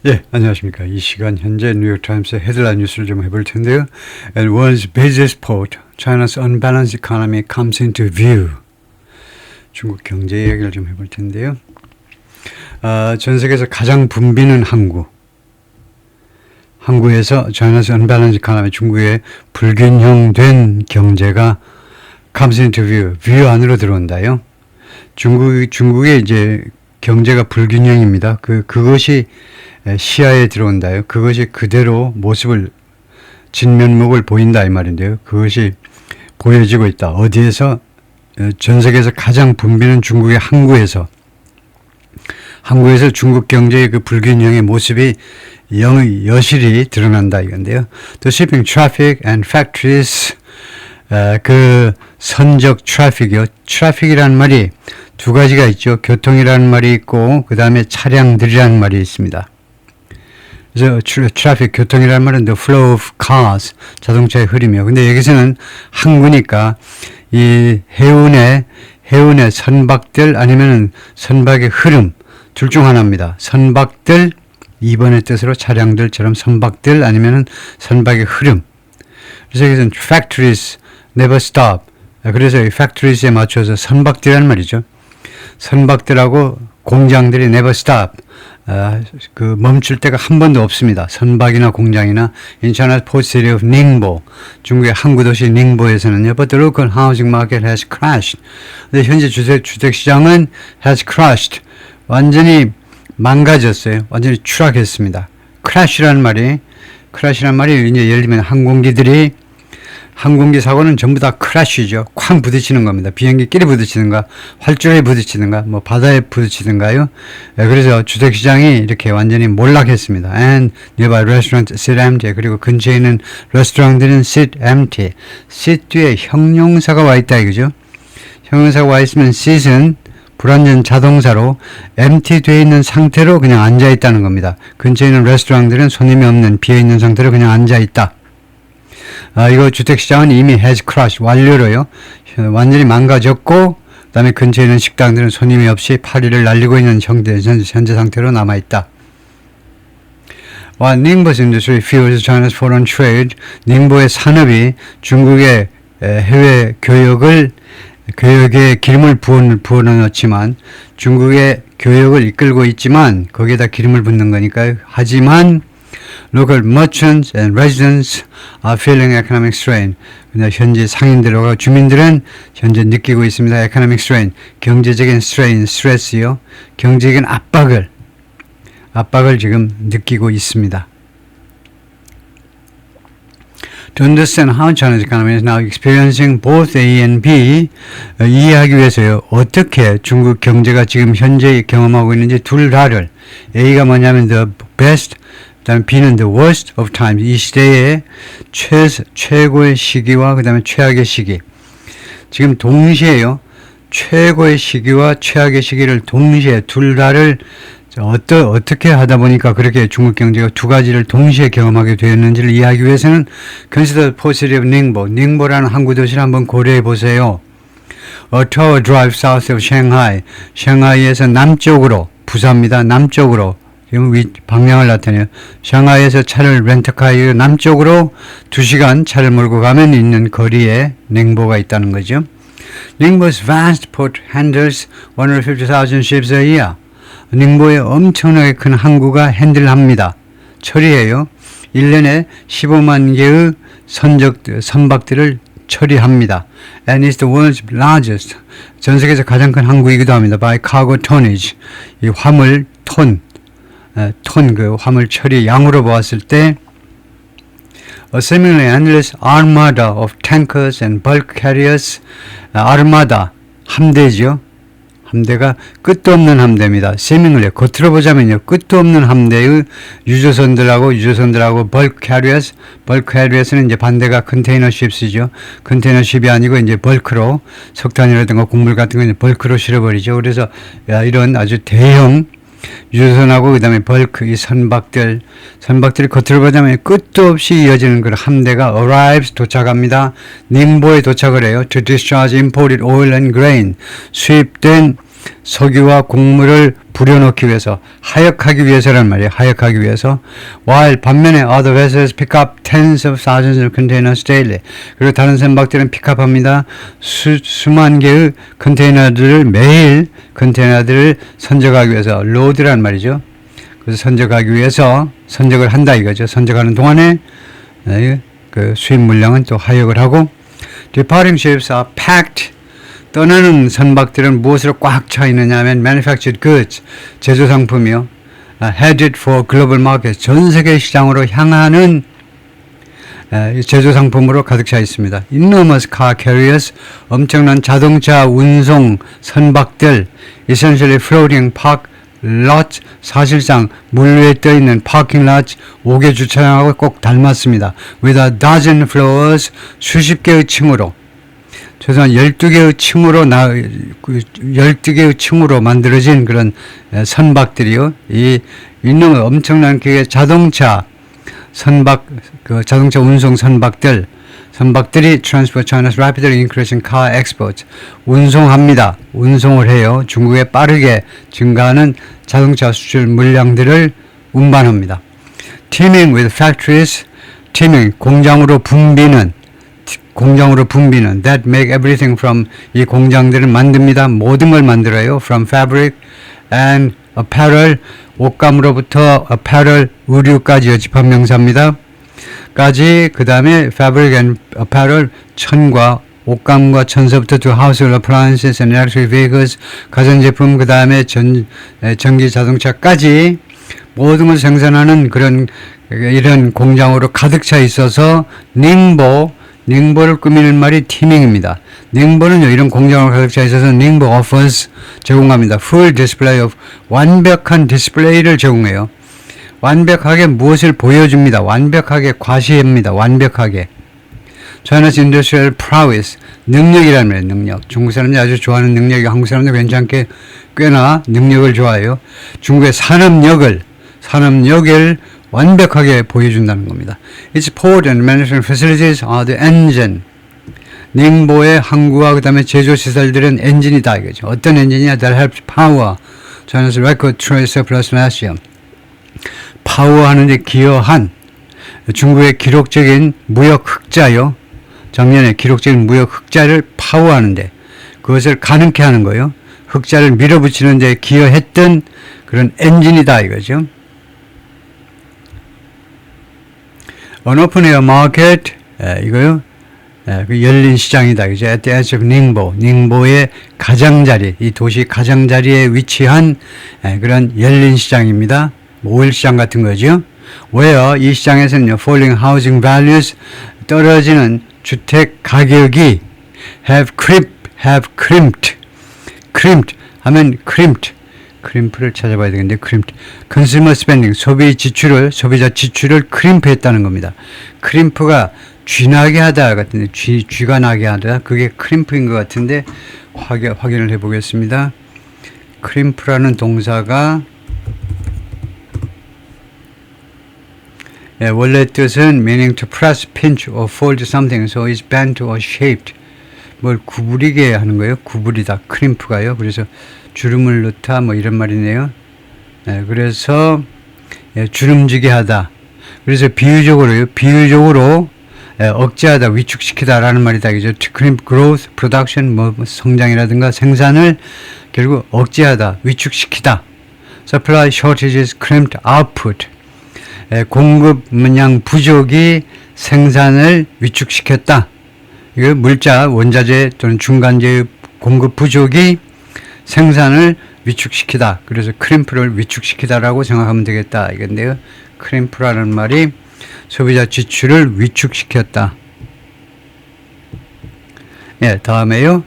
예, 안녕하십니까. 이 시간 현재 뉴욕타임스의 헤드라인 뉴스를 좀 해볼 텐데요. And world's busiest port, China's unbalanced economy comes into view. 중국 경제 이야기를 좀 해볼 텐데요. 전 세계에서 가장 붐비는 항구에서 China's unbalanced economy, 중국의 불균형된 경제가 comes into view, 뷰 안으로 들어온다요. 중국의 이제 경제가 불균형입니다. 그것이 시야에 들어온다요. 그것이 그대로 진면목을 보인다 이 말인데요. 그것이 보여지고 있다. 어디에서? 전 세계에서 가장 붐비는 중국의 항구에서 중국 경제의 그 불균형의 모습이 여실히 드러난다 이건데요. The shipping traffic and factories, 그 선적 트래픽이요. 트래픽이라는 말이 두 가지가 있죠. 교통이라는 말이 있고 그 다음에 차량들이라는 말이 있습니다. 그래서 트래픽, 교통이라는 말은 the flow of cars, 자동차의 흐름이요. 근데 여기서는 항구니까 이 해운의 선박들 아니면은 선박의 흐름 둘 중 하나입니다. 선박들, 2번의 뜻으로 차량들처럼 선박들 아니면은 선박의 흐름. 그래서 여기서는 factories never stop. 그래서 이 factories에 맞춰서 선박들이라는 말이죠. 선박들하고 공장들이 never stop. 그 멈출 때가 한 번도 없습니다. 선박이나 공장이나 in China's port city of Ningbo, 중국의 항구 도시 닝보에서는요. But the local housing market has crashed. 근데 현재 주택 시장은 has crashed. 완전히 망가졌어요. 완전히 추락했습니다. crash라는 말이 이제 예를 들면 항공기 사고는 전부 다 크래쉬죠. 쾅 부딪히는 겁니다. 비행기끼리 부딪히는가, 활주로에 부딪히는가, 뭐 바다에 부딪히는가요. 그래서 주택시장이 이렇게 완전히 몰락했습니다. And nearby restaurants sit empty. 그리고 근처에 있는 레스토랑들은 sit empty. sit 뒤에 형용사가 와 있다 이거죠. 형용사가 와 있으면 sit은 불완전 자동사로 empty 되어 있는 상태로 그냥 앉아 있다는 겁니다. 근처에 있는 레스토랑들은 손님이 없는 비어 있는 상태로 그냥 앉아 있다. 이거 주택시장은 이미 has crashed, 완료로요. 완전히 망가졌고, 그 다음에 근처에 있는 식당들은 손님이 없이 파리를 날리고 있는 현재 상태로 남아있다. Ningbo's industry fuels China's foreign trade. 닝보의 산업이 중국의 해외 교역에 기름을 부어넣지만, 중국의 교역을 이끌고 있지만, 거기에다 기름을 붓는 거니까요. 하지만, local merchants and residents are feeling economic strain. 현재 상인들과 주민들은 현재 느끼고 있습니다. economic strain, 경제적인 strain, 스트레스요. 경제적인 압박을 지금 느끼고 있습니다. To understand how China's economy is now experiencing both A and B, 이해하기 위해서요. 어떻게 중국 경제가 지금 현재 경험하고 있는지 둘 다를, A가 뭐냐면 the best, 그 다음에 B는 the worst of times. 이 시대의 최고의 시기와 그 다음에 최악의 시기. 지금 동시에요. 최고의 시기와 최악의 시기를 동시에 둘 다를 어떻게 하다 보니까 그렇게 중국 경제가 두 가지를 동시에 경험하게 되었는지를 이해하기 위해서는 consider the port city of Ningbo. 닝보라는 항구 도시를 한번 고려해 보세요. A 2-hour drive south of Shanghai. 샹하이에서 남쪽으로, 부사입니다. 남쪽으로. 지금 방향을 나타내요. 샹하이에서 차를 렌터카에 남쪽으로 2시간 차를 몰고 가면 있는 거리에 닝보가 있다는 거죠. Ningbo's vast port handles 150,000 ships a year. 닝보의 엄청나게 큰 항구가 핸들합니다. 처리해요. 1년에 15만 개의 선박들을 처리합니다. And is the world's largest. 전 세계에서 가장 큰 항구이기도 합니다. By cargo tonnage. 이 화물 그 화물 처리 양으로 보았을 때 a seemingly endless armada of tankers and bulk carriers. 아르마다, 함대죠. 함대가 끝도 없는 함대입니다. seemingly, 겉으로 보자면요. 끝도 없는 함대의 유조선들하고 bulk carriers는 이제 반대가 컨테이너 쉽이죠. 컨테이너 쉽이 아니고 이제 벌크로 석탄이라든가 곡물 같은 거 이제 벌크로 실어버리죠. 그래서 이런 아주 대형 유조선하고 그 다음에 벌크, 이 선박들이 겉으로 보자면 끝도 없이 이어지는 그 함대가 arrives, 도착합니다. 닝보에 도착을 해요. To discharge imported oil and grain. 수입된 석유와 곡물을 부려놓기 위해서, 하역하기 위해서란 말이에요. 하역하기 위해서. While 반면에 other vessels pick up tens of thousands of containers daily. 그리고 다른 선박들은 픽업합니다. 수만 개의 컨테이너들을 매일 컨테이너들을 선적하기 위해서, load란 말이죠. 그래서 선적하기 위해서 선적을 한다 이거죠. 선적하는 동안에 그 수입 물량은 또 하역을 하고, departing ships are packed. 떠나는 선박들은 무엇으로 꽉 차 있느냐 하면 manufactured goods, 제조 상품이요. headed for global markets, 전 세계 시장으로 향하는 제조 상품으로 가득 차 있습니다. enormous car carriers, 엄청난 자동차 운송 선박들, essentially floating park lots, 사실상 물 위에 떠 있는 parking lots, 5개 주차장하고 꼭 닮았습니다. with a dozen floors, 수십 개의 층으로, 최소한 12개의 층으로 만들어진 그런 선박들이요. 이 있는 엄청난 그 자동차 선박, 그 자동차 운송 선박들이 transport China's rapidly increasing car exports, 운송합니다. 운송을 해요. 중국에 빠르게 증가하는 자동차 수출 물량들을 운반합니다. teeming with factories, teeming, 공장으로 붐비는 that make everything from, 이 공장들을 만듭니다. 모든 걸 만들어요. from fabric and apparel, 옷감으로부터 apparel, 의류까지요. 집합명사입니다. 그 다음에 fabric and apparel, 천과 옷감과 천서부터 to household appliances and electric vehicles, 가전제품, 그 다음에 전기 자동차까지 모든 걸 생산하는 이런 공장으로 가득 차 있어서 닝보를 꾸미는 말이 teeming입니다. 닝보는요, 이런 공장으로 가득 차 있어서 닝보 offers, 제공합니다. full display of, 완벽한 디스플레이를 제공해요. 완벽하게 무엇을 보여줍니다. 완벽하게 과시합니다. 완벽하게. China's industrial prowess, 능력이라는 말이에요. 능력. 중국 사람들이 아주 좋아하는 능력이, 한국 사람들 괜찮게 꽤나 능력을 좋아해요. 중국의 산업력을 완벽하게 보여준다는 겁니다. Its port and manufacturing facilities are the engine. 닝보의 항구와 그 다음에 제조시설들은 엔진이다 이거죠. 어떤 엔진이냐? That helps power China's record trade surplus last year. 파워하는데 기여한 중국의 기록적인 무역 흑자요. 작년에 기록적인 무역 흑자를 파워하는데, 그것을 가능케 하는 거예요. 흑자를 밀어붙이는 데 기여했던 그런 엔진이다 이거죠. An open air market, 이거요. 그 열린 시장이다. 그죠? At the edge of Ningbo. 닝보의 가장자리, 이 도시 가장자리에 위치한 그런 열린 시장입니다. 모일시장 같은 거죠. Where 이 시장에서는요, falling housing values, 떨어지는 주택 가격이 have crimped 하면 crimp를 찾아봐야 되겠는데, crimped. consumer spending, 소비자 지출을 크림프했다는 겁니다. 크림프가 쥐나게 하다 같은데, 쥐가 나게 하다, 그게 크림프인 것 같은데, 확인을 해 보겠습니다. 크림프라는 동사가 원래 뜻은 meaning to press, pinch or fold something so it's bent or shaped. 뭘 구부리게 하는 거예요. 구부리다. 크림프가요. 그래서 주름을 넣다 뭐 이런 말이네요. 그래서 주름지게 하다. 그래서 비유적으로 억제하다, 위축시키다라는 말이다. 그죠? To crimp growth, production, 뭐 성장이라든가 생산을 결국 억제하다, 위축시키다. Supply shortages crimped output. 공급 물량 부족이 생산을 위축시켰다. 이거 물자, 원자재 또는 중간재의 공급 부족이 생산을 위축시키다. 그래서 크림프를 위축시키다라고 생각하면 되겠다 이건데요. 크림프라는 말이 소비자 지출을 위축시켰다. 다음에요.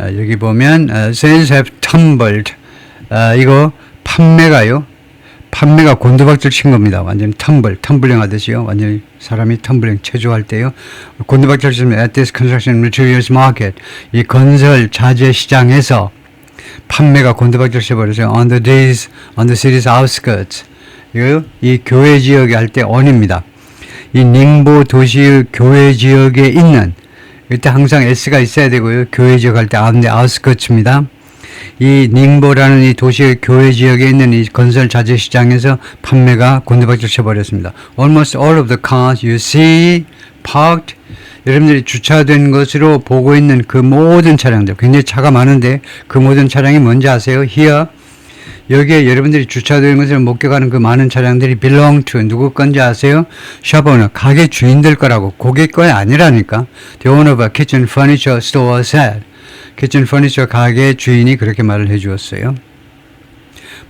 여기 보면 sales have tumbled. 이거 판매가 곤두박질 친 겁니다. 완전히 텀블링 하듯이요. 완전히 사람이 텀블링 체조할 때요. 곤두박질 치면 at this construction materials market, 이 건설 자재 시장에서 판매가 곤두박질 쳐버려서 on the city's outskirts. 이거요. 이 교외 지역에 할 때 on입니다. 이 닝보 도시의 교외 지역에 있는, 이때 항상 s가 있어야 되고요. 교외 지역 할 때 on the outskirts입니다. 이 닝보라는 이 도시의 교외 지역에 있는 이 건설 자재 시장에서 판매가 곤두박질 쳐버렸습니다. Almost all of the cars you see parked, 여러분들이 주차된 것으로 보고 있는 그 모든 차량들, 굉장히 차가 많은데 그 모든 차량이 뭔지 아세요? Here, 여기에 여러분들이 주차된 것을 목격하는 그 많은 차량들이 belong to 누구 건지 아세요? shop owner, 가게 주인들 거라고. 고객 거에 아니라니까. The owner of a kitchen furniture store said. kitchen furniture 가게 주인이 그렇게 말을 해주었어요.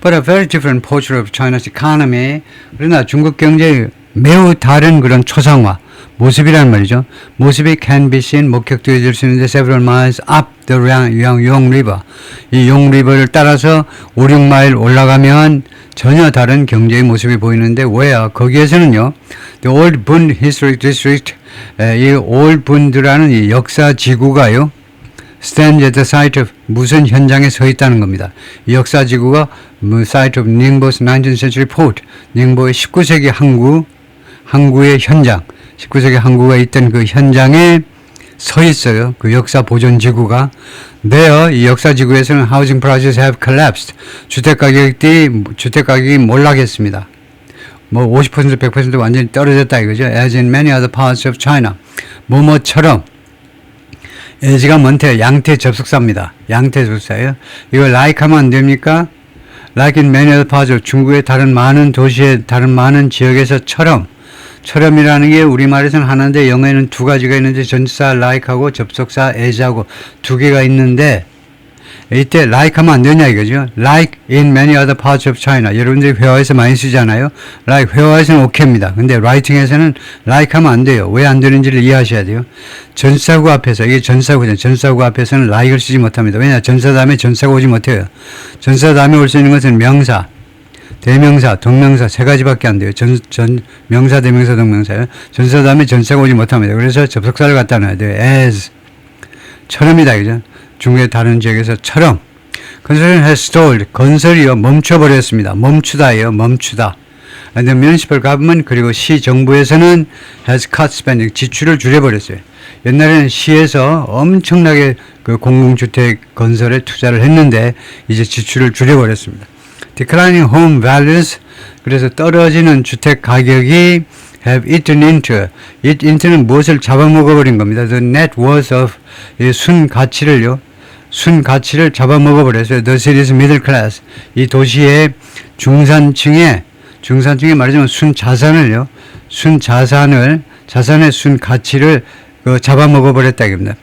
But a very different portrait of China's economy. 그러나 중국 경제의 매우 다른 그런 초상화 모습이란 말이죠. 모습이 can be seen, 목격되어질 수 있는데 several miles up the Yong River. 이 용 리버를 따라서 5, 6마일 올라가면 전혀 다른 경제의 모습이 보이는데 왜요? 거기에서는요. The Old Bund Historic District, 이 Old Bund라는 이 역사 지구가요. stands at the site of 무슨 현장에 서 있다는 겁니다. 이 역사 지구가 site of Ningbo's 19th century port, 닝보의 19세기 항구의 현장, 19세기 항구가 있던 그 현장에 서 있어요. 그 역사 보존 지구가. There, 이 역사 지구에서는 housing prices have collapsed. 주택 가격이 몰락했습니다. 뭐 50%, 100% 완전히 떨어졌다 이거죠. As in many other parts of China. 뭐뭐처럼. as가 뭔데? 양태 접속사입니다. 양태 접속사예요. 이거 like 하면 안 됩니까? Like in many other parts of 중국의 다른 많은 도시의 다른 많은 지역에서처럼. 처럼이라는 게 우리말에서는 하나인데 영어에는 두 가지가 있는데 전치사 like하고 접속사 as하고 두 개가 있는데 이때 like 하면 안 되냐 이거죠. Like in many other parts of China. 여러분들이 회화에서 많이 쓰잖아요. Like 회화에서는 오케이입니다. 근데 writing에서는 like 하면 안 돼요. 왜 안 되는지를 이해하셔야 돼요. 전사구 앞에서, 이게 전사구잖아요. 전사구 앞에서는 like을 쓰지 못합니다. 왜냐? 전사 다음에 전사가 오지 못해요. 전사 다음에 올 수 있는 것은 명사, 대명사, 동명사 세 가지밖에 안 돼요. 명사, 대명사, 동명사요. 전사 다음에 전사가 오지 못합니다. 그래서 접속사를 갖다 놔야 돼요. as. 처럼이다, 그죠? 중국의 다른 지역에서처럼. Construction has stalled. 건설이요, 멈춰버렸습니다. 멈추다예요, 멈추다. And the municipal government, 그리고 시 정부에서는 has cut spending. 지출을 줄여버렸어요. 옛날에는 시에서 엄청나게 그 공공주택 건설에 투자를 했는데, 이제 지출을 줄여버렸습니다. Declining home values, 그래서 떨어지는 주택 가격이 have eaten into는 무엇을 잡아먹어버린 겁니다. The net worth of 순 가치를 잡아먹어버렸어요. The city's middle class, 이 도시의 중산층에 말하자면 자산의 순 가치를 잡아먹어버렸다 이겁니다.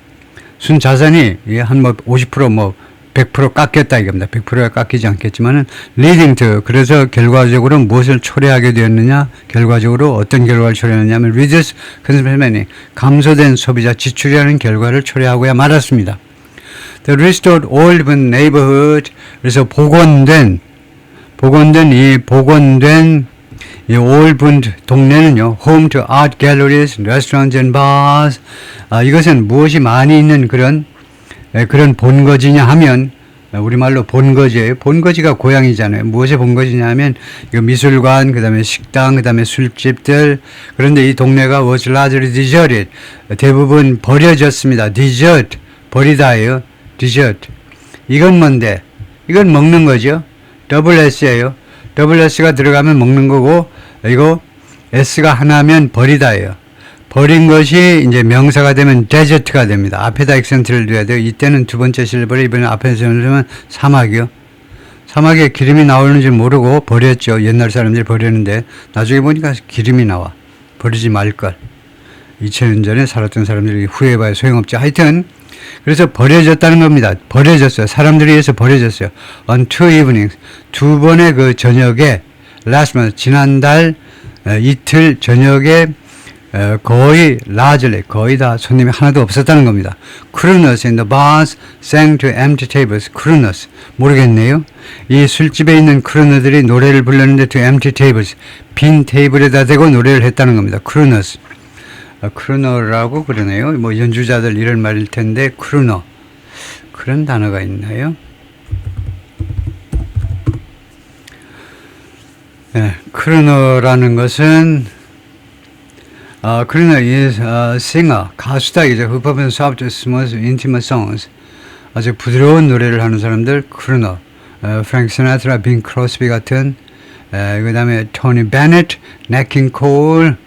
순 자산이 한 50% 100% 깎였다 이겁니다. 100%가 깎이지 않겠지만은 leading to, 그래서 결과적으로 무엇을 초래하게 되었느냐? 결과적으로 어떤 결과를 초래하느냐면 reduced consumption spending, 감소된 소비자 지출이라는 결과를 초래하고야 말았습니다. The restored old neighborhood, 그래서 복원된 이 old 동네는요, home to art galleries, restaurants and bars. 이것은 무엇이 많이 있는 그런 본거지냐 하면, 우리말로 본거지예요. 본거지가 고향이잖아요. 무엇의 본거지냐 하면, 이거 미술관, 그 다음에 식당, 그 다음에 술집들. 그런데 이 동네가 was largely deserted. 대부분 버려졌습니다. desert, 버리다예요. desert. 이건 뭔데? 이건 먹는 거죠. double S예요. double S가 들어가면 먹는 거고, 이거 S가 하나면 버리다예요. 버린 것이 이제 명사가 되면 desert가 됩니다. 앞에다 액센트를 둬야 돼요. 이때는 두 번째 실버를, 이번에 앞에서 넣으면 사막이요. 사막에 기름이 나오는지 모르고 버렸죠. 옛날 사람들이 버렸는데 나중에 보니까 기름이 나와. 버리지 말걸. 2000년 전에 살았던 사람들이 후회해봐야 소용없죠. 하여튼 그래서 버려졌다는 겁니다. 버려졌어요. 사람들에 의해서 버려졌어요. On two evenings, 두 번의 그 저녁에 last month, 지난달 이틀 저녁에 거의 largely, 거의 다 손님이 하나도 없었다는 겁니다. Crooners in the bars sang to empty tables. Crooners, 모르겠네요. 이 술집에 있는 크루너들이 노래를 불렀는데 to empty tables, 빈 테이블에다 대고 노래를 했다는 겁니다. Crooners. 크루너라고 그러네요. 뭐 연주자들 이런 말일 텐데 크루너, 그런 단어가 있나요? 네, 크루너라는 것은 크루너 is a singer, 가수다 이죠. Who performs soft, smooth, intimate songs. 아주 부드러운 노래를 하는 사람들, 크루너. 프랭크 시나트라, 빈 크로스비 같은, 그 다음에 토니 베넷, 넷 킹 콜,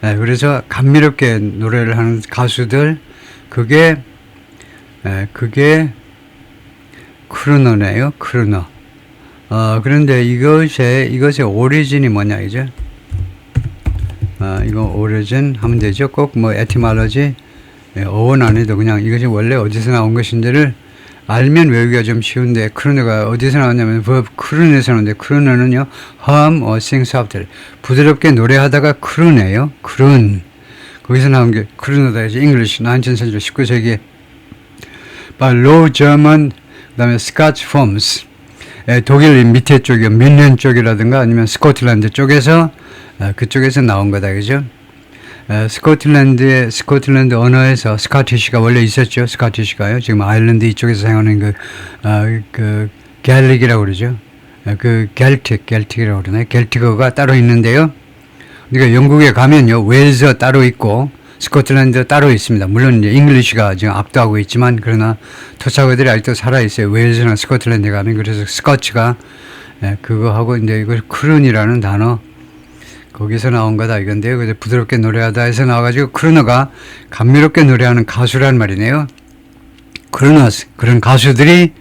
그래서 감미롭게 노래를 하는 가수들, 그게 크루너네요, 크루너. 그런데 이것의 오리진이 뭐냐, 이제? 이거 오리진 하면 되죠. 꼭 뭐 에티몰로지, 어원 안 해도 그냥 이것이 원래 어디서 나온 것인지를 알면 외우기가 좀 쉬운데, 크루너가 어디서 나왔냐면 크루너에서 나오는데, 크루너는요 hum or sing softly, 부드럽게 노래하다가 크루네요. 크룬, 거기서 나온 게 크루너다. 이제 English 19세기 19세기에 by Low German, 그 다음에 Scotch forms, 독일 밑에 쪽이요, 뮌헨 쪽이라든가 아니면 스코틀랜드 쪽에서 그쪽에서 나온 거다, 그죠? 스코틀랜드 언어에서 스코티시가 원래 있었죠. 스코티시가요. 지금 아일랜드 이쪽에서 사용하는 그 갤릭이라고 그러죠. 그 갤틱이라고 그러나요? 갤틱어가 따로 있는데요. 그러니까 영국에 가면요, 웨일즈 따로 있고 스코틀랜드 따로 있습니다. 물론 이제 잉글리시가 지금 압도하고 있지만, 그러나 토착어들이 아직도 살아 있어요. 웨일즈나 스코틀랜드에 가면. 그래서 스코치가 그거 하고 이제 이걸 크룬이라는 단어, 거기서 나온 거다 이건데요. 그래서 부드럽게 노래하다 해서 나와가지고 크루너가 감미롭게 노래하는 가수란 말이네요. 크루너스, 그런 가수들이.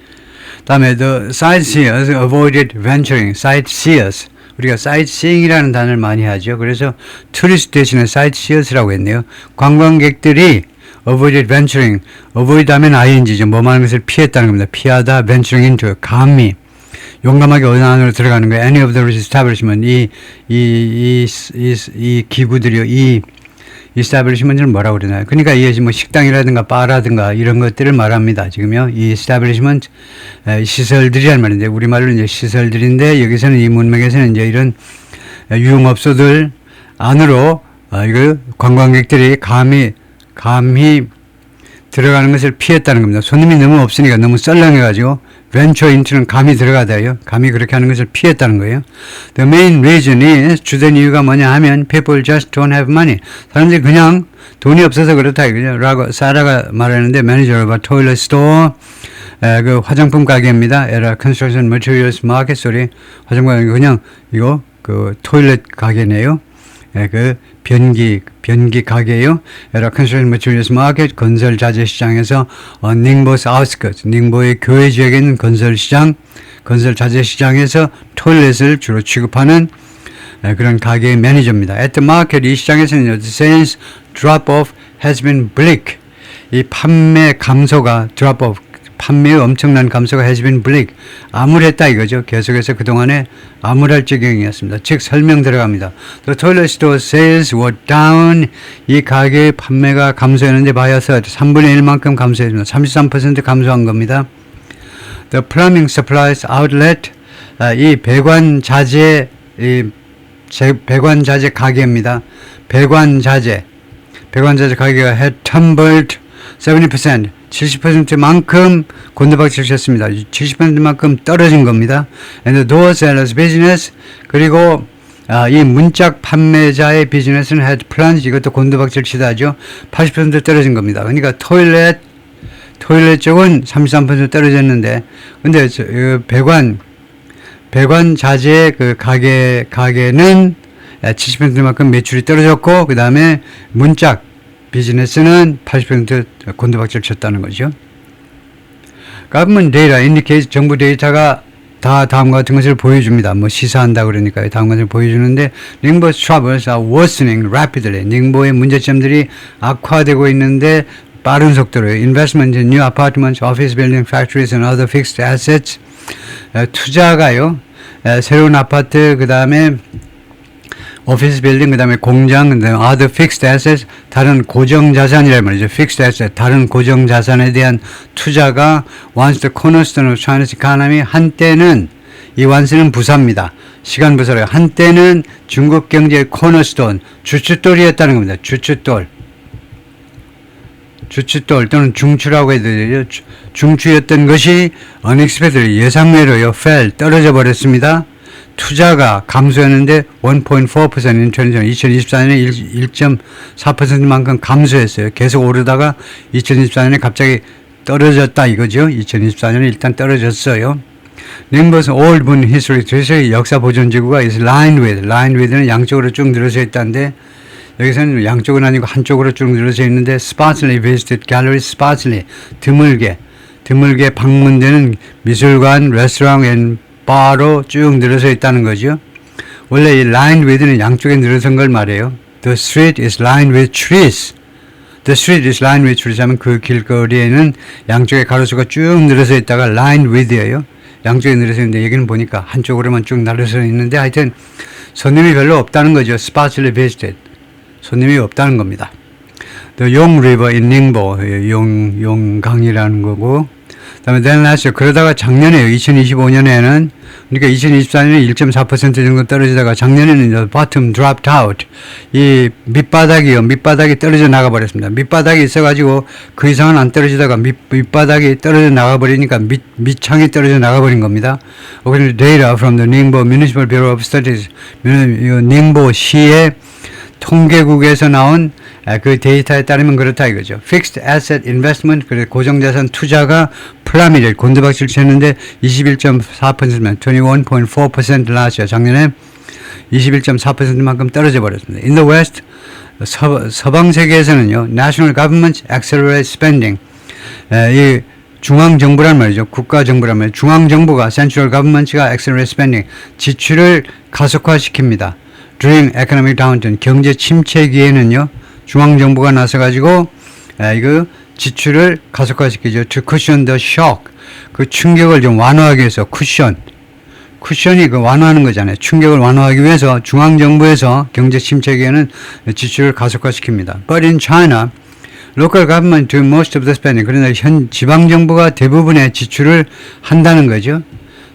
다음에 the sightseers avoided venturing. sightseers, 우리가 sightseeing이라는 단어를 많이 하죠. 그래서 tourist 대신에 sightseers라고 했네요. 관광객들이 avoided venturing, avoid 하면 ing죠. 뭐하는 것을 피했다는 겁니다. 피하다, venturing into, 감히 용감하게 어느 안으로 들어가는 거예요. Any of those establishment, 이 기구들이요, 이 establishment을 뭐라고 그러나요? 그러니까 이게 뭐 식당이라든가 바라든가 이런 것들을 말합니다. 지금요, 이 establishment, 시설들이란 말인데, 우리말로 이제 시설들인데, 여기서는 이 문맥에서는 이제 이런 유흥업소들 안으로 이거 관광객들이 감히 들어가는 것을 피했다는 겁니다. 손님이 너무 없으니까, 너무 썰렁해가지고 venture into는 감히 들어가다요. 감히 그렇게 하는 것을 피했다는 거예요. The main reason is, 주된 이유가 뭐냐 하면 people just don't have money. 사람들이 그냥 돈이 없어서 그렇다 이거죠. 라고 사라가 말하는데, manager of a toilet store, 그 화장품 가게입니다. 에라 construction materials market, 소리 화장품 가게, 그냥 이거 그 토일렛 가게네요. 그 변기 가게요. 에라 컨스트럭션 매티리얼스 마켓, 건설 자재 시장에서 닝보스 아웃스커트, 닝보의 교외 지역에 있는 건설 시장, 건설 자재 시장에서 토일렛을 주로 취급하는 그런 가게의 매니저입니다. At the market, 이 시장에서는 the sales drop off has been bleak. 이 판매 감소가 drop off, 판매의 엄청난 감소가 has been bleak, 암울했다 이거죠. 계속해서 그동안에 암울할 지경이었습니다. 즉 설명 들어갑니다. The toilet store sales were down. 이 가게의 판매가 감소했는데 바이어서 3분의 1만큼 감소했습니다. 33% 감소한 겁니다. The plumbing supplies outlet, 이 배관 자재 가게입니다. 배관 자재 가게가 had tumbled 70%, 70%만큼 곤두박질 쳤습니다. 70%만큼 떨어진 겁니다. And the door sellers business, 그리고 이 문짝 판매자의 비즈니스는 had plunged, 이것도 곤두박질 치다죠. 80% 떨어진 겁니다. 그러니까 토일렛 쪽은 33% 떨어졌는데, 근데 배관 자재 그 가게는 70%만큼 매출이 떨어졌고, 그 다음에 문짝 비즈니스는 80% 곤두박질 쳤다는 거죠. Government data indicates, 정부 데이터가 다 다음과 같은 것을 보여줍니다. 뭐 시사한다 그러니까 다음 것을 보여주는데, Ningbo's troubles are worsening rapidly. 닝보의 문제점들이 악화되고 있는데 빠른 속도로. Investment in new apartments, office building, factories and other fixed assets. 투자가요, 새로운 아파트, 그 다음에 오피스 빌딩, 그 다음에 공장, 그 다음에 other fixed assets, 다른 고정 자산이란 말이죠. fixed asset, 다른 고정 자산에 대한 투자가 once the cornerstone of China's economy, 한때는, 이 once는 부사입니다. 시간 부사로요. 한때는 중국 경제의 cornerstone, 주춧돌이었다는 겁니다. 주춧돌 또는 중추라고 해도 되죠. 중추였던 것이 unexpectedly, 예상외로요, fell, 떨어져 버렸습니다. 투자가 감소했는데 1.4% 2024년에 1.4%만큼 감소했어요. 계속 오르다가 2024년에 갑자기 떨어졌다 이거죠. 2024년에 일단 떨어졌어요. Nimbus Old Moon History Treasury 역사 보존지구가 is lined with는 양쪽으로 쭉 늘어져 있다는데 여기서는 양쪽은 아니고 한쪽으로 쭉 늘어져 있는데 sparsely visited galleries, sparsely 드물게 방문되는 미술관, 레스토랑 앤 바로 쭉 늘어져 있다는 거죠. 원래 이 lined with는 양쪽에 늘어선 걸 말해요. The street is lined with trees. The street is lined with trees 하면 그 길거리에는 양쪽에 가로수가 쭉 늘어서 있다가 lined with예요. 양쪽에 늘어서 있는데 여기는 보니까 한쪽으로만 쭉 늘어서 있는데 하여튼 손님이 별로 없다는 거죠. sparsely visited. 손님이 없다는 겁니다. The Yong River in Ningbo, 용강이라는 거고, 그 다음에 then last year, 그러다가 작년에요. 2025년에는, 그러니까 2024년에 1.4% 정도 떨어지다가 작년에는 the bottom dropped out. 이 밑바닥이 떨어져 나가버렸습니다. 밑바닥이 있어가지고 그 이상은 안 떨어지다가 밑바닥이 떨어져 나가버리니까 밑창이 떨어져 나가버린 겁니다. According to data from the Ningbo Municipal Bureau of Studies, 닝보 시의 통계국에서 나온 그 데이터에 따르면 그렇다 이거죠. Fixed Asset Investment, 그래서 고정자산 투자가 플라미를 곤두박질 쳤는데 21.4%면 21.4% last year. 작년에 21.4%만큼 떨어져 버렸습니다. In the West, 서방 세계에서는요, National Governments Accelerate Spending, 이 중앙정부란 말이죠. 국가정부란 말이죠. 중앙정부가 Central Governments가 Accelerate Spending, 지출을 가속화시킵니다. During economic downturn, 경제 침체기에는요, 중앙정부가 나서가지고, 이거 지출을 가속화시키죠. To cushion the shock. 그 충격을 좀 완화하기 위해서, 쿠션이 그 완화하는 거잖아요. 충격을 완화하기 위해서 중앙정부에서 경제 침체기에는 지출을 가속화시킵니다. But in China, local government do most of the spending. 그러나 지방정부가 대부분의 지출을 한다는 거죠.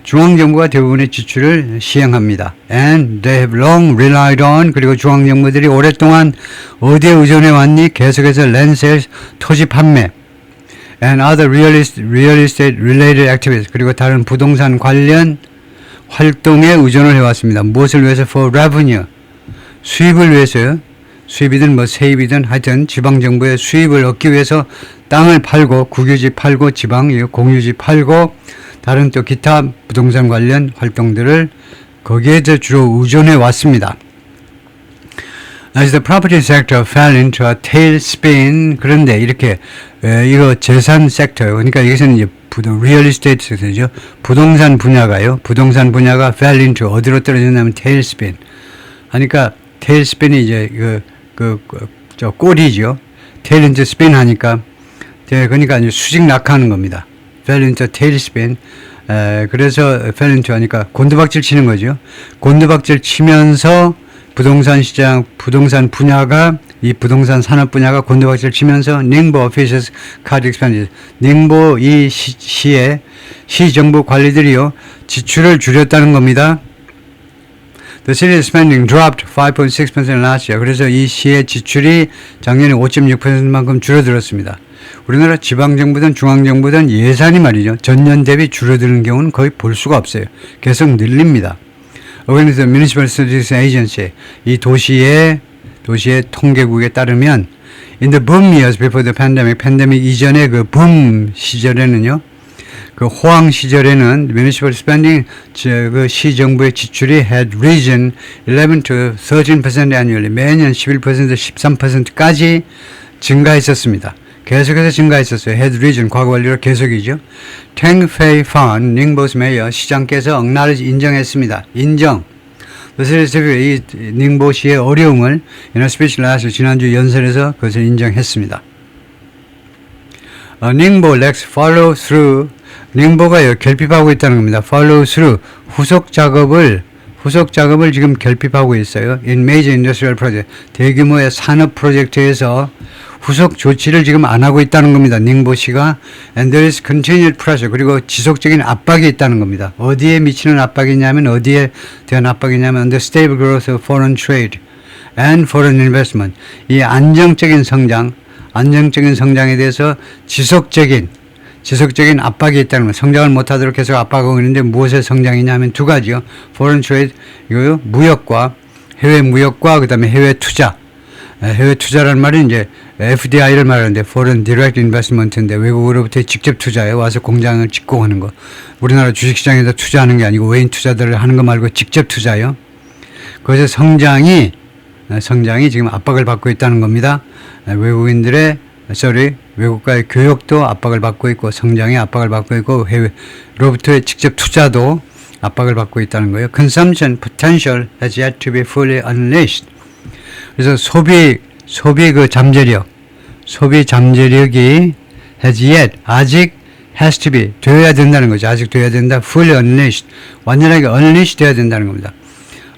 중앙정부가 대부분의 지출을 시행합니다. And they have long relied on, 그리고 중앙정부들이 오랫동안 어디에 의존해 왔니? 계속해서 land sales, 토지 판매, and other real estate related activities, 그리고 다른 부동산 관련 활동에 의존을 해왔습니다. 무엇을 위해서? For revenue, 수입을 위해서요. 수입이든 뭐 세입이든 하여튼 지방정부의 수입을 얻기 위해서 땅을 팔고, 국유지 팔고, 지방 공유지 팔고, 다른 또 기타 부동산 관련 활동들을 거기에 주로 의존해 왔습니다. As the property sector fell into a tailspin, 그런데 이렇게 이거 재산 섹터, 그러니까 여기서는 이제 real estate 섹터죠. 부동산 분야가요. 부동산 분야가 fell into 어디로 떨어졌냐면 tailspin. 하니까 tailspin이 이제 저 꼬리죠. tail into spin 하니까 그러니까 이제 수직 낙하하는 겁니다. fell into tailspin. 그래서 fell into 하니까 곤두박질 치는 거죠. 곤두박질 치면서 부동산 시장, 부동산 분야가, 이 부동산 산업 분야가 곤두박질 치면서 닝보 officials cut expenses, 닝보 이 시의 시정부 관리들이요, 지출을 줄였다는 겁니다. The city's spending dropped 5.6% last year. 그래서 이 시의 지출이 작년에 5.6%만큼 줄어들었습니다. 우리나라 지방정부든 중앙정부든 예산이 말이죠. 전년 대비 줄어드는 경우는 거의 볼 수가 없어요. 계속 늘립니다. According to the Municipal Statistics Agency, 이 도시의 통계국에 따르면 in the boom years before the pandemic, 팬데믹 이전의 그 붐 시절에는요, 그 호황 시절에는 municipal spending, 그 시정부의 지출이 had risen 11 to 13% annually, 매년 11%, 13%까지 증가했었습니다. 계속해서 증가했었어요. had risen, 과거 완료로 계속이죠. Teng Fei Fan, 닝보스 메이어 시장께서 억나를 인정했습니다. 인정. 이 닝보시의 어려움을 in a speech last 지난주 연설에서 그것을 인정했습니다. 닝보 lacks follow through. 닝보가 결핍하고 있다는 겁니다. follow through. 후속 작업을 지금 결핍하고 있어요. in major industrial project. 대규모의 산업 프로젝트에서 후속 조치를 지금 안 하고 있다는 겁니다. 닝보시가. And there is continued pressure. 그리고 지속적인 압박이 있다는 겁니다. 어디에 미치는 압박이냐면, 어디에 대한 압박이냐면 the stable growth of foreign trade and foreign investment. 이 안정적인 성장에 대해서 지속적인 압박이 있다는 겁니다. 성장을 못하도록 계속 압박하고 있는데 무엇의 성장이냐면 두 가지요. foreign trade, 이거요. 무역과, 해외 무역과 그 다음에 해외 투자. 해외 투자라는 말은 이제 FDI를 말하는데 Foreign Direct Investment인데 외국으로부터 직접 투자에 와서 공장을 짓고 하는 거. 우리나라 주식시장에서 투자하는 게 아니고 외인 투자들을 하는 거 말고 직접 투자요. 그래서 성장이 지금 압박을 받고 있다는 겁니다. 외국과의 교역도 압박을 받고 있고 성장에 압박을 받고 있고 해외로부터의 직접 투자도 압박을 받고 있다는 거예요. Consumption potential has yet to be fully unleashed. 그래서 소비 잠재력이 has yet 아직 has to be 되어야 된다는 거죠. 아직 되어야 된다. fully unleashed 완전하게 unleash 되어야 된다는 겁니다.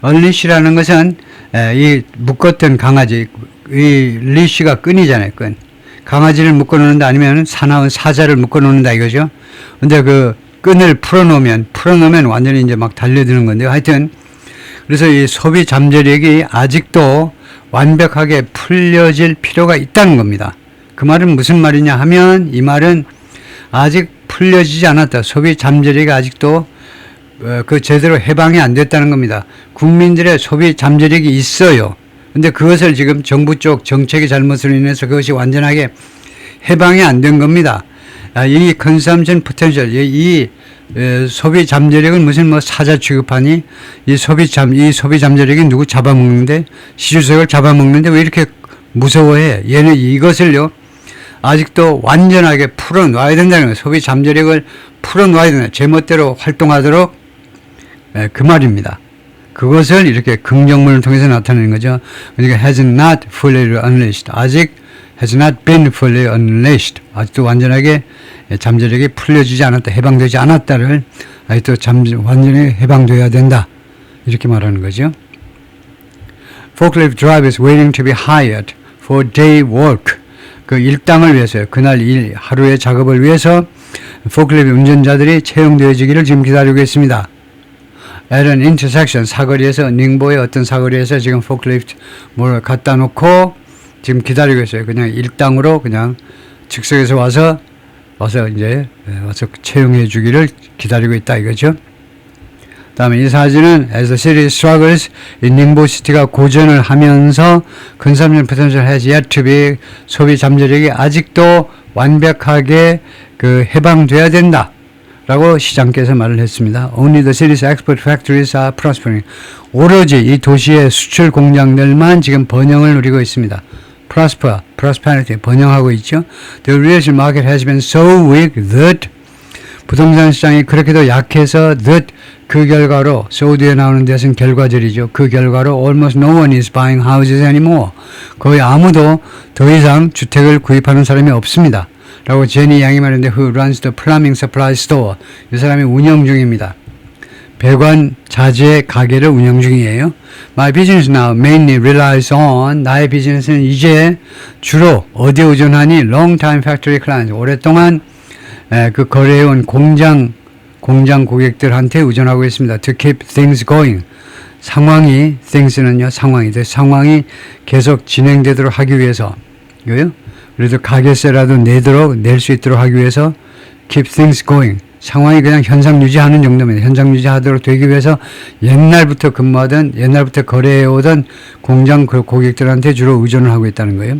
unleash라는 것은 이 묶었던 강아지 이 leash가 끈이잖아요. 끈. 강아지를 묶어놓는다 아니면 사나운 사자를 묶어놓는다 이거죠. 근데 그 끈을 풀어놓으면 완전히 이제 막 달려드는 건데요. 하여튼 그래서 이 소비 잠재력이 아직도 완벽하게 풀려질 필요가 있다는 겁니다. 그 말은 무슨 말이냐 하면 이 말은 아직 풀려지지 않았다. 소비 잠재력이 아직도 그 제대로 해방이 안 됐다는 겁니다. 국민들의 소비 잠재력이 있어요. 근데 그것을 지금 정부 쪽 정책의 잘못으로 인해서 그것이 완전하게 해방이 안 된 겁니다. 이 consumption potential, 이 소비 잠재력은 무슨 뭐 사자 취급하니? 이 소비 잠재력이 누구 잡아먹는데? 시주석을 잡아먹는데 왜 이렇게 무서워해? 얘는 이것을요, 아직도 완전하게 풀어놔야 된다는 거예요. 소비 잠재력을 풀어놔야 된다. 제멋대로 활동하도록 그 말입니다. 그것을 이렇게 긍정문을 통해서 나타내는 거죠. 그러니까 has not fully unleashed. 아직 has not been fully unleashed. 아직도 완전하게 잠재력이 풀려지지 않았다. 해방되지 않았다를 아직도 완전히 해방돼야 된다. 이렇게 말하는 거죠. Forklift drivers waiting to be hired for day work. 그 일당을 위해서요. 그날 하루의 작업을 위해서 포클리프트 운전자들이 채용되어지기를 지금 기다리고 있습니다. at an intersection, 사거리에서, 닝보의 어떤 사거리에서 지금 포클리프트 뭘 갖다 놓고 지금 기다리고 있어요. 그냥 일당으로 그냥 즉석에서 와서 채용해 주기를 기다리고 있다 이거죠. 다음에 이 사진은 as the city struggles, 이 닝보시티가 고전을 하면서 consumption potential has yet to be, 소비 잠재력이 아직도 완벽하게 해방돼야 된다 라고 시장께서 말을 했습니다. Only the city's export factories are prospering. 오로지 이 도시의 수출 공장들만 지금 번영을 누리고 있습니다. prosperity, 번영하고 있죠. The real estate market has been so weak that, 부동산 시장이 그렇게도 약해서 that, 그 결과로, so 뒤에 나오는 데서는 결과절이죠. 그 결과로 almost no one is buying houses anymore. 거의 아무도 더 이상 주택을 구입하는 사람이 없습니다. 라고 제니 양이 말했는데 who runs the plumbing supply store. 이 사람이 운영 중입니다. 배관 자재 가게를 운영 중이에요. My business now mainly relies on, 나의 비즈니스는 이제 주로 어디에 의존하니? Long time factory clients. 오랫동안 그 거래해온 공장 고객들한테 의존하고 있습니다. To keep things going. things는요, 상황이 계속 진행되도록 하기 위해서. 이거요? 그래도 가게세라도 낼 수 있도록 하기 위해서 keep things going. 상황이 그냥 현상 유지하는 정도입니다. 현상 유지하도록 되기 위해서 옛날부터 거래해오던 공장 고객들한테 주로 의존을 하고 있다는 거예요.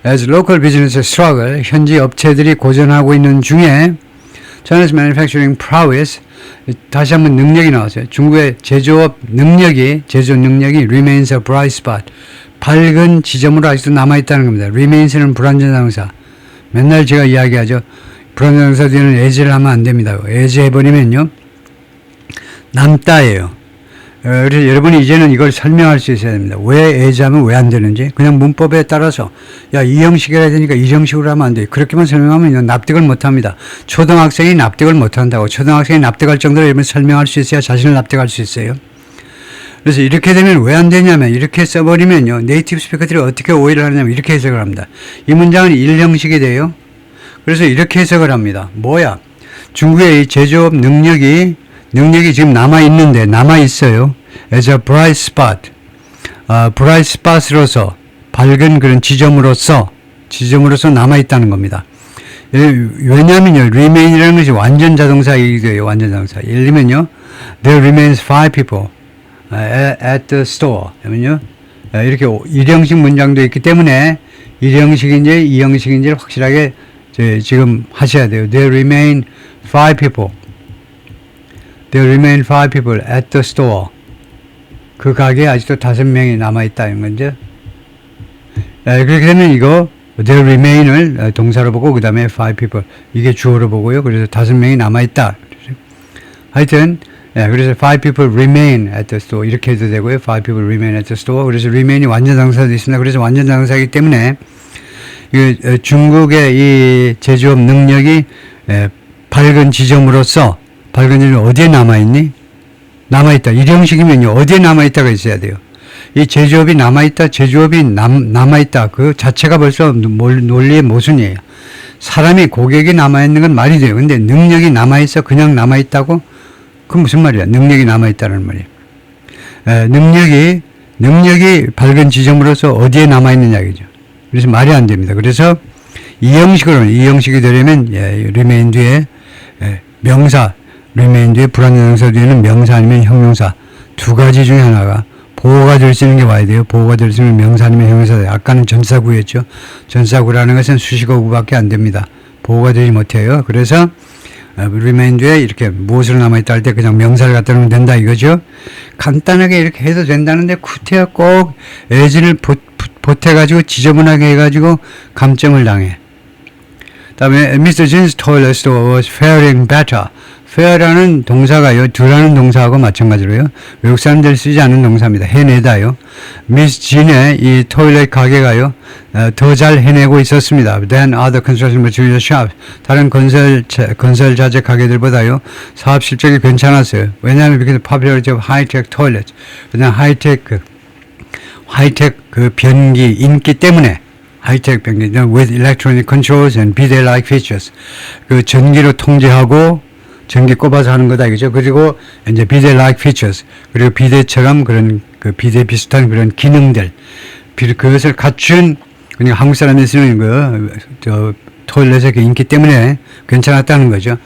As local businesses struggle, 현지 업체들이 고전하고 있는 중에 China's manufacturing prowess, 다시 한번 능력이 나왔어요. 중국의 제조업 능력이 remains a bright spot. 밝은 지점으로 아직도 남아있다는 겁니다. remains는 불완전상사. 맨날 제가 이야기하죠. 불완전상사 뒤에는 as를 하면 안 됩니다. as 해버리면요, 남다예요. 그래서 여러분이 이제는 이걸 설명할 수 있어야 됩니다. 왜 as 하면 왜 안 되는지. 그냥 문법에 따라서 이 형식이라 해야 되니까 이 형식으로 하면 안 돼. 그렇게만 설명하면 납득을 못합니다. 초등학생이 납득을 못한다고. 초등학생이 납득할 정도로 여러분 설명할 수 있어야 자신을 납득할 수 있어요. 그래서 이렇게 되면 왜 안 되냐면, 이렇게 써버리면요, 네이티브 스피커들이 어떻게 오해를 하냐면 이렇게 해석을 합니다. 이 문장은 1형식이 돼요. 그래서 이렇게 해석을 합니다. 뭐야? 중국의 이 제조업 능력이 지금 남아있어요. as a bright spot. bright spot으로서, 밝은 그런 지점으로서 남아있다는 겁니다. 왜냐면요, remain이라는 것이 완전 자동사이고요, 완전 자동사. 예를 들면요, there remains 5 people at the store. 그러면요, 이렇게 일형식 문장도 있기 때문에 1형식인지 2형식인지를 확실하게 지금 하셔야 돼요. There remain 5 people. There remain 5 people at the store. 그 가게에 아직도 5명이 남아있다 이런 건죠. 그렇게 되면 이거 there remain을 동사로 보고 그 다음에 5 people 이게 주어로 보고요. 그래서 5명이 남아있다. 하여튼 그래서 5 people remain at the store 이렇게 해도 되고요. 5 people remain at the store. 그래서 remain이 완전당사도 있습니다. 그래서 완전당사이기 때문에 중국의 이 제조업 능력이 밝은 지점으로서 밝은 지점이 어디에 남아있니? 남아있다. 일형식이면요. 어디에 남아있다가 있어야 돼요. 이 제조업이 남아있다. 제조업이 남아있다. 그 자체가 벌써 논리의 모순이에요. 사람이 고객이 남아있는 건 말이 돼요. 근데 능력이 남아있어 그냥 남아있다고? 그건 무슨 말이야? 능력이 남아있다는 말이에요. 능력이 밝은 지점으로서 어디에 남아있느냐 이죠. 그래서 말이 안 됩니다. 그래서 이 형식이 되려면 remain 뒤에 명사 remain 뒤에 불완전명사 뒤에는 명사 아니면 형용사 두 가지 중에 하나가 보호가 될 수 있는 게 와야 돼요. 보호가 될 수 있는 명사 아니면 형용사. 아까는 전사구였죠. 전사구라는 것은 수식어구밖에 안 됩니다. 보호가 되지 못해요. 그래서 remain 뒤에 이렇게 무엇으로 남아있다 할 때 그냥 명사를 갖다 놓으면 된다 이거죠. 간단하게 이렇게 해도 된다는데 구태여 꼭 애진을 보태가지고 지저분하게 해가지고 감점을 당해. 다음에 Mr. Jin's toilet store was faring better. fair라는 동사가요. do라는 동사하고 마찬가지로요. 외국 사람들이 쓰지 않는 동사입니다. 해내다요. Miss Jin의 이 토일렛 가게가요. 더 잘 해내고 있었습니다. Than other construction material shops. 다른 건설 자재 가게들보다요. 사업 실적이 괜찮았어요. 왜냐하면 because popularity of high-tech toilets. 그냥 하이테크 그 변기 인기 때문에 하이테크 변기 with electronic controls and bidet-like features. 그 전기로 통제하고 전기 꼽아서 하는 거다 이거죠. 그리고 이제 bidet-like features 그리고 비데처럼 그런 그 비데 비슷한 그런 기능들 그것을 갖춘 그냥 한국 사람이 쓰는 저 토일렛의 그 인기 때문에 괜찮았다는 거죠.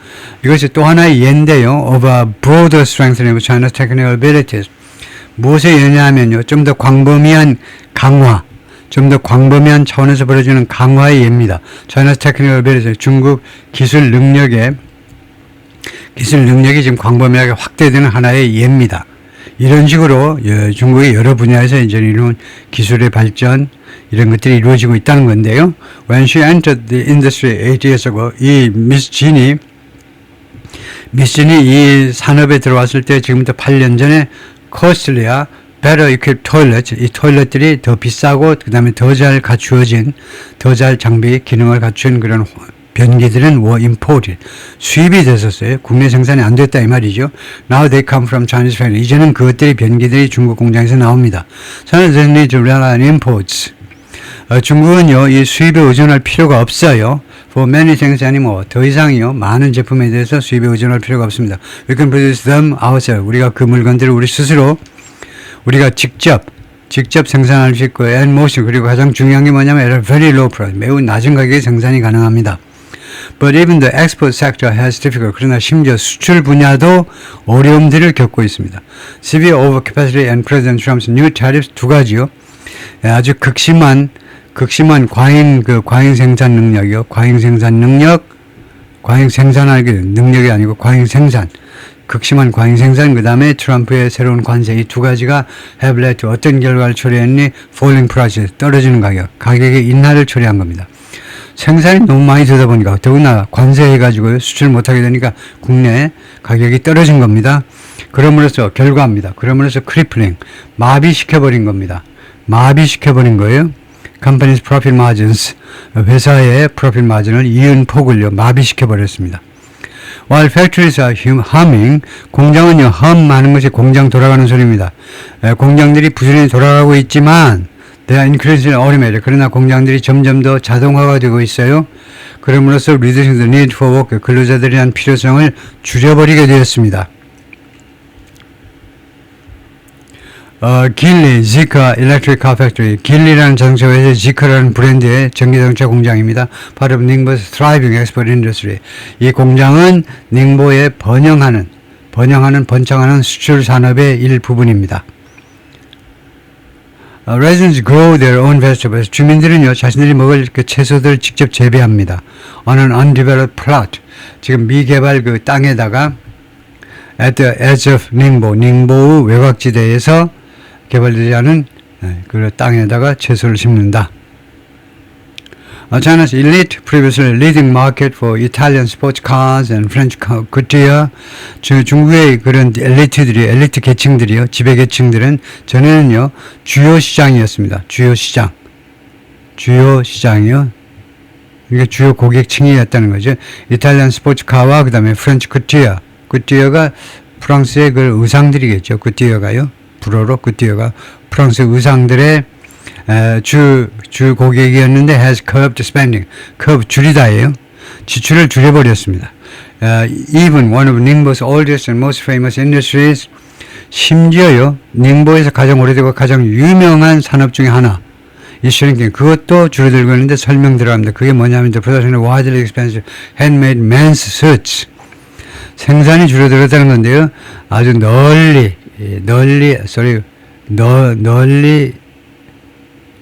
이것이 또 하나의 예인데요. of a broader strengthening of China's technical abilities. 무엇의 예냐면요. 좀 더 광범위한 강화, 좀 더 광범위한 차원에서 벌어지는 강화의 예입니다. China's technical abilities. 중국 기술 능력이 지금 광범위하게 확대되는 하나의 예입니다. 이런 식으로 중국의 여러 분야에서 이제 이런 기술의 발전 이런 것들이 이루어지고 있다는 건데요. When she entered the industry 8 years ago, 이 미스 진이 이 산업에 들어왔을 때 지금부터 8년 전에 costly야 better equipped toilets, 이 토일렛들이 더 비싸고 그 다음에 더 잘 갖추어진, 더 잘 장비 기능을 갖춘 그런 변기들은 were imported. 수입이 됐었어요. 국내 생산이 안 됐다 이 말이죠. Now they come from Chinese factory. 이제는 그것들이 변기들이 중국 공장에서 나옵니다. China doesn't need to rely on imports. 중국은요, 이 수입에 의존할 필요가 없어요. For many things anymore. 더 이상이요, 많은 제품에 대해서 수입에 의존할 필요가 없습니다. We can produce them ourselves. 우리가 그 물건들을 우리 스스로, 우리가 직접 생산할 수 있고, and most, 그리고 가장 중요한 게 뭐냐면, at a very low price. 매우 낮은 가격에 생산이 가능합니다. But even the export sector has difficult. 그러나 심지어 수출 분야도 어려움들을 겪고 있습니다. Severe overcapacity and President Trump's new tariffs 두 가지요. 아주 극심한 과잉 생산 능력이요. 과잉 생산하기 능력이 아니고 과잉 생산. 극심한 과잉 생산, 그 다음에 트럼프의 새로운 관세, 이 두 가지가 have led to 어떤 결과를 초래했니? falling prices, 떨어지는 가격의 인하를 초래한 겁니다. 생산이 너무 많이 되다 보니까, 더구나 관세해가지고 수출 못하게 되니까 국내 가격이 떨어진 겁니다. 그럼으로써 결과입니다. 그럼으로써 crippling, 마비시켜버린 겁니다. 마비시켜버린 거예요. Company's profit margins, 회사의 profit margin을 이은 폭을요, 마비시켜버렸습니다. While factories are humming, 공장은요, 험하는 것이 공장 돌아가는 소리입니다. 공장들이 부지런히 돌아가고 있지만, they are increasingly automated. 그러나 공장들이 점점 더 자동화가 되고 있어요. 그럼으로써 reducing the need for work, 근로자들에 대한 필요성을 줄여버리게 되었습니다. 길리, 지카, Electric Car Factory. 길리라는 자동차 회사의 지카라는 브랜드의 전기자동차 공장입니다. Part of Ningbo's thriving export industry. 이 공장은 닝보의 번창하는 수출 산업의 일부분입니다. Residents grow their own vegetables. 주민들은요, 자신들이 먹을 그 채소들 직접 재배합니다. On an undeveloped plot. 지금 미개발 그 땅에다가 at the edge of 닝보, 닝보의 외곽지대에서 개발되지 않은 그 땅에다가 채소를 심는다. China's elite, previously leading market for Italian sports cars and French couture. 중국의 그런 엘리트 계층들이요, 지배 계층들은 전에는요 주요 시장이었습니다. 주요 시장이요. 그러니까 주요 고객층이었다는 거죠. 이탈리안 스포츠카와 그다음에 프렌치 couture가 프랑스의 그 의상들이겠죠. couture가요. 불어로 couture가 프랑스 의상들의 주 고객이었는데 has curbed spending. curb 줄이다예요. 지출을 줄여버렸습니다. Even one of Ningbo's oldest and most famous industries, 심지어요 닝보에서 가장 오래되고 가장 유명한 산업 중에 하나, 이 shrinking, 그것도 줄어들고 있는데 설명 들어갑니다. 그게 뭐냐면 the production of widely expensive handmade men's suits. 생산이 줄어들었다는 건데요. 아주 널리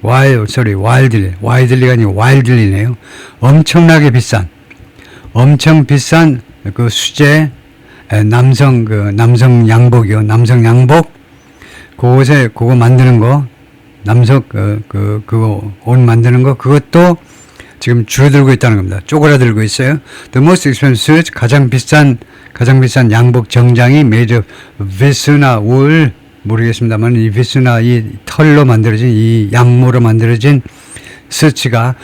와일드리가 아니고 와일드리네요. 엄청 비싼 그 수제 남성 양복이요. 남성 양복 그거 만드는 거, 그거 옷 만드는 거, 그것도 지금 줄어들고 있다는 겁니다. 쪼그라들고 있어요. The most expensive suit, 가장 비싼 양복 정장이 made of visna wool, 모르겠습니다만 이 비스나 이 털로 만들어진 이 양모로 만들어진 스츠가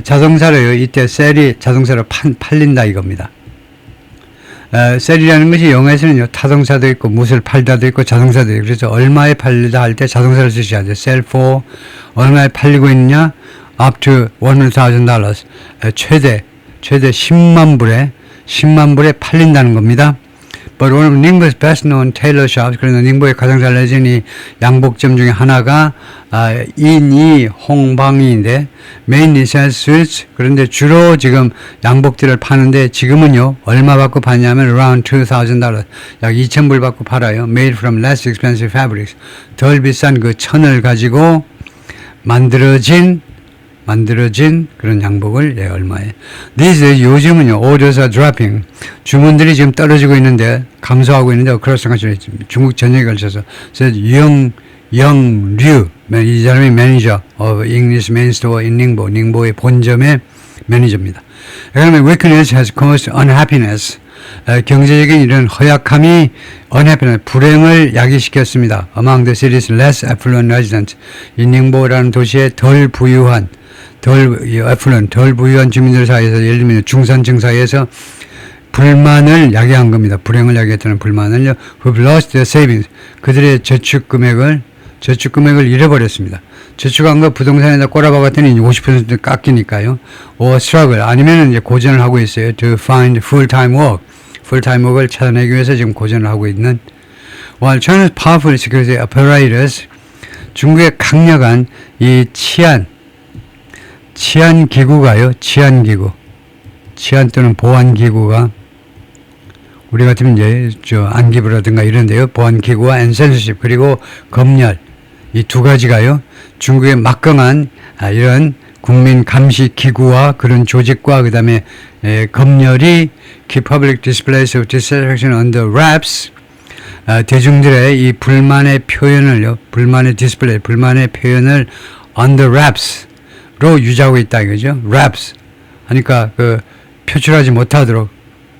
자동차로요. 이때 셀이 자동차로 팔린다 이겁니다. 셀이라는 것이 영어에서는요 타동차도 있고 무술 팔다도 있고 자동차도 있고, 그래서 얼마에 팔리다 할 때 자동차를 쓰셔야 돼요. sell for 얼마에 팔리고 있느냐, up to $100,000, 최대 10만 불에 팔린다는 겁니다. But one of Ningbo's best known tailor shops, 그러나 닝보의 가장 잘 알려진 이 양복점 중에 하나가 인이 홍방이인데 mainly sells suits. 그런데 주로 지금 양복들을 파는데 지금은요 얼마 받고 파냐면 around $2,000, 약 2,000불 받고 팔아요. Made from less expensive fabrics. 덜 비싼 그 천을 가지고 만들어진 그런 양복을 얼마에. These days, 요즘은요 orders are dropping. 주문들이 지금 떨어지고 있는데, 감소하고 있는데 across the country, 중국 전역에 걸쳐서. 그래서 영류, 이 사람이 매니저 of English main store in 닝보, 닝보의 본점의 매니저입니다. 그다음에 weakness has caused unhappiness. 경제적인 이런 허약함이 unhappiness, 불행을 야기시켰습니다. Among the city's less affluent residents. 이 닝보라는 도시의 덜 부유한 주민들 사이에서, 예를 들면 중산층 사이에서 불만을 야기한 겁니다. 불행을 야기했다는 불만을요. Who've lost their savings. 그들의 저축 금액을 잃어버렸습니다. 저축한 거 부동산에다 꼬라박았더니 50% 깎이니까요. or struggle, 아니면은 이제 고전을 하고 있어요. to find full-time work을 찾아내기 위해서 지금 고전을 하고 있는. While China's powerful security apparatus, 중국의 강력한 이 치안 기구가요. 치안 또는 보안 기구가, 우리 같으면 이제 안기부라든가 이런데요. 보안 기구와 censorship, 그리고 검열, 이 두 가지가요. 중국의 막강한 이런 국민 감시 기구와 그런 조직과 그다음에 검열이 keep public displays of dissatisfaction under wraps. 대중들의 이 불만의 표현을 under wraps로 유지하고 있다 이거죠. wraps 하니까 그 표출하지 못하도록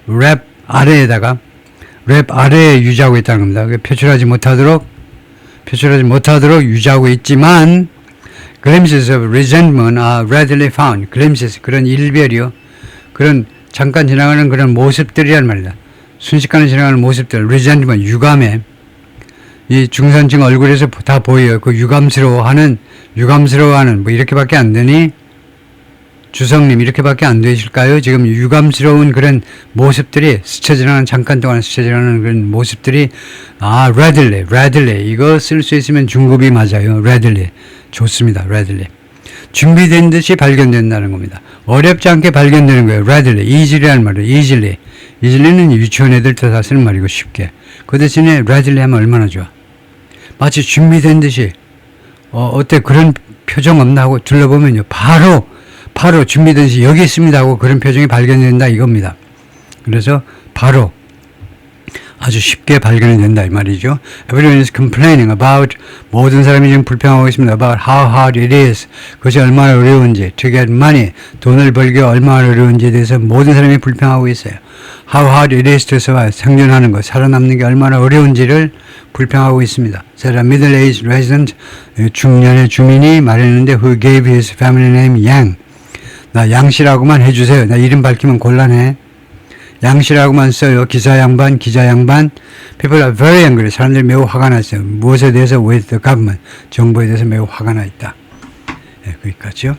랩 아래에 유지하고 있다는 겁니다. 표출하지 못하도록 유지하고 있지만 glimpses of resentment are readily found. glimpses, 그런 일별이요. 그런 잠깐 지나가는 그런 모습들이란 말이다. 순식간에 지나가는 모습들, resentment, 유감에, 이 중산층 얼굴에서 다 보여요. 그 유감스러워하는, 뭐 이렇게밖에 안 되니? 주성님, 이렇게밖에 안 되실까요? 지금 유감스러운 그런 모습들이 잠깐 동안 스쳐 지나가는 그런 모습들이, readily. 이거 쓸 수 있으면 중급이 맞아요. readily. 좋습니다. readily. 준비된 듯이 발견된다는 겁니다. 어렵지 않게 발견되는 거예요. readily. easily라는 말이에요. easily는 유치원 애들도 다 쓰는 말이고 쉽게. 그 대신에 readily 하면 얼마나 좋아. 마치 준비된 듯이 어때 그런 표정 없나 하고 둘러보면요. 바로 준비된 시 여기 있습니다 하고 그런 표정이 발견된다 이겁니다. 그래서 바로 아주 쉽게 발견이 된다 이 말이죠. Everyone is complaining about 모든 사람이 지금 불평하고 있습니다. About how hard it is 그것이 얼마나 어려운지 to get money 돈을 벌기 얼마나 어려운지에 대해서 모든 사람이 불평하고 있어요. How hard it is to survive 생존하는 것 살아남는 게 얼마나 어려운지를 불평하고 있습니다. So the middle-aged resident 중년의 주민이 말했는데 who gave his family name Yang 나 양씨라고만 해주세요. 나 이름 밝히면 곤란해. 양씨라고만 써요. 기자 양반. People are very angry. 사람들이 매우 화가 났어요. 무엇에 대해서 with the government. 정부에 대해서 매우 화가 나 있다. 네, 거기까지요.